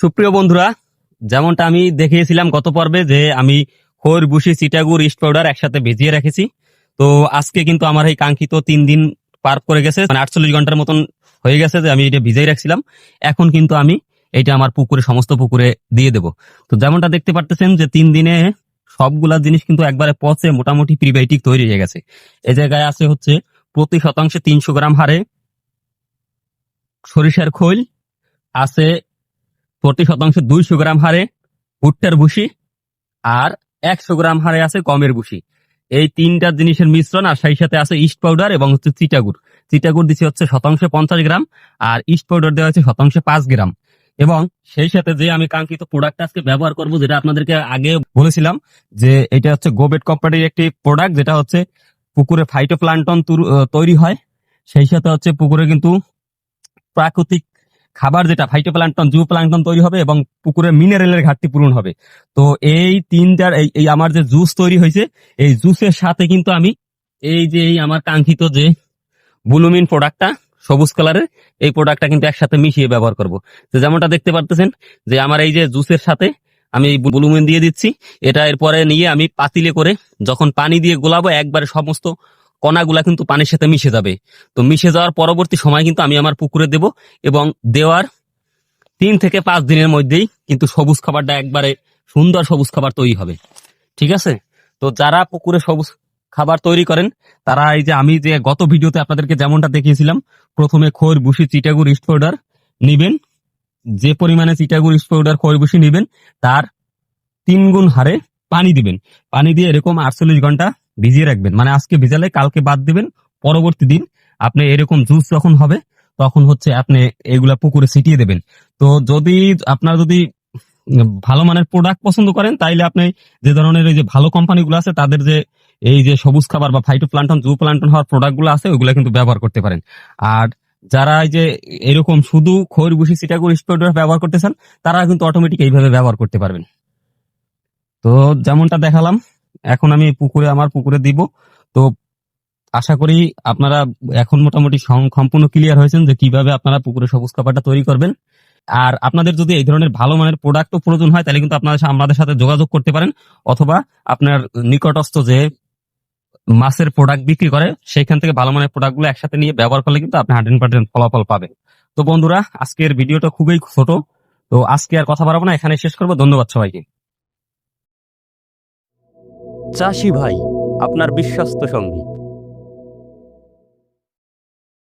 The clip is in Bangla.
সুপ্রিয় বন্ধুরা, যেমনটা আমি দেখিয়েছিলাম গত পর্বে যে আমি খৈর ভুসি চিটাগুড় ইস্ট পাউডার একসাথে ভিজিয়ে রেখেছি। তো আজকে কিন্তু আমার এই কাঙ্ক্ষিত 3 দিন পার করে গেছে, মানে 48 ঘন্টার মতন হয়ে গেছে যে আমি এটা ভিজিয়ে রাখছিলাম। এখন কিন্তু আমি এটা আমার পুকুরে, সমস্ত পুকুরে দিয়ে দেব। তো যেমনটা দেখতে পারতেছেন যে 3 দিনে সবগুলা জিনিস কিন্তু একবারে পচে মোটামুটি প্রিবায়োটিক তৈরি হয়ে গেছে। এই জায়গায় আছে হচ্ছে প্রতি শতাংশে 300 গ্রাম হারে সরিষার খৈল, আছে প্রতি শতাংশে 200 গ্রাম হারে ভুট্টার ভুসি, আর 100 গ্রাম হারে আছে গমের ভুসি। এই তিনটা জিনিসের মিশ্রণ, আর সেই সাথে আছে ইস্ট পাউডার এবং হচ্ছে চিটাগুড়। চিটাগুড় দিচ্ছে হচ্ছে শতাংশে 50 গ্রাম, আর ইস্ট পাউডার দেওয়া হচ্ছে শতাংশে 5 গ্রাম। এবং সেই সাথে যে আমি কাঙ্ক্ষিত প্রোডাক্ট আজকে ব্যবহার করব, যেটা আপনাদেরকে আগে বলেছিলাম যে এটা হচ্ছে গোবেট কোম্পানির একটি প্রোডাক্ট, যেটা হচ্ছে পুকুরে ফাইটোপ্লাঙ্কটন তৈরি হয়। সেই সাথে হচ্ছে পুকুরে কিন্তু প্রাকৃতিক খাবার, যেটা ফাইটোপ্লাঙ্কটন, জু প্লাঙ্কটন তৈরি হবে এবং পুকুরে মিনারেলের ঘাটতি পূরণ হবে। তো এই তিনটার এই আমার যে জুস তৈরি হয়েছে, এই জুসের সাথে কিন্তু আমি এই আমার কাঙ্ক্ষিত যে বুলুমিন প্রোডাক্টটা, সবুজ কালারের এই প্রোডাক্টটা কিন্তু একসাথে মিশিয়ে ব্যবহার করব। তো যেমনটা দেখতে পারতেছেন যে আমার এই যে জুসের সাথে আমি এই বুলুমিন দিয়ে দিচ্ছি। এটা এরপরে নিয়ে আমি পাতিলে করে যখন পানি দিয়ে গোলাবো, একবারে সমস্ত কণাগুলা কিন্তু পানির সাথে মিশে যাবে। তো মিশে যাওয়ার পরবর্তী সময় কিন্তু আমি আমার পুকুরে দেব, এবং দেওয়ার 3 থেকে 5 দিনের মধ্যেই কিন্তু সবুজ খাবারটা একবারে সুন্দর সবুজ খাবার তৈরি হবে। ঠিক আছে? তো যারা পুকুরে সবুজ খাবার তৈরি করেন, তারা এই যে আমি যে গত ভিডিওতে আপনাদেরকে যেমনটা দেখিয়েছিলাম, প্রথমে খৈর ভুসি চিটাগুড় ইস্ট পাউডার নিবেন। যে পরিমাণে চিটাগুড় ইস্ট পাউডার খৈর ভুসি নিবেন, তার 3 গুণ হারে পানি দিবেন। পানি দিয়ে এরকম 48 ঘন্টা ভিজিয়ে রাখবেন। মানে আজকে ভিজালে কালকে বাদ দিবেন, পরবর্তী দিন আপনি এরকম জুস যখন হবে তখন হচ্ছে আপনি এগুলা পুকুরে ছিটিয়ে দেবেন। তো যদি ভালো মানের প্রোডাক্ট পছন্দ করেন, তাইলে আপনি যে ধরনের এই যে ভালো কোম্পানিগুলো আছে, তাদের যে এই যে সবুজ খাবার বা ফাইটোপ্লাঙ্কটন, জু প্লাঙ্কটন হওয়ার প্রোডাক্ট গুলো আছে, ওইগুলা কিন্তু ব্যবহার করতে পারেন। আর যারা এই যে এরকম শুধু খৈর ভুসি চিটাগুড় ইস্ট পাউডার ব্যবহার করতে চান, তারা কিন্তু অটোমেটিক এইভাবে ব্যবহার করতে পারবেন। তো যেমনটা দেখালাম, এখন আমি আমার পুকুরে দিব। তো আশা করি আপনারা এখন মোটামুটি সম্পূর্ণ ক্লিয়ার হয়েছেন যে কিভাবে আপনারা পুকুরে সবুজ খাবারটা তৈরি করবেন। আর আপনাদের যদি এই ধরনের ভালো মানের প্রোডাক্টও প্রয়োজন হয়, তাহলে কিন্তু আমাদের সাথে যোগাযোগ করতে পারেন, অথবা আপনার নিকটস্থ যে মাছের প্রোডাক্ট বিক্রি করে সেইখান থেকে ভালো মানের প্রোডাক্ট গুলো একসাথে নিয়ে ব্যবহার করলে কিন্তু আপনি 100% ফলাফল পাবেন। তো বন্ধুরা, আজকের ভিডিওটা খুবই ছোট, তো আজকে আর কথা বাড়াবো না, এখানে শেষ করবো। ধন্যবাদ সবাইকে। চাষি ভাই, আপনার বিশ্বস্ত সঙ্গী।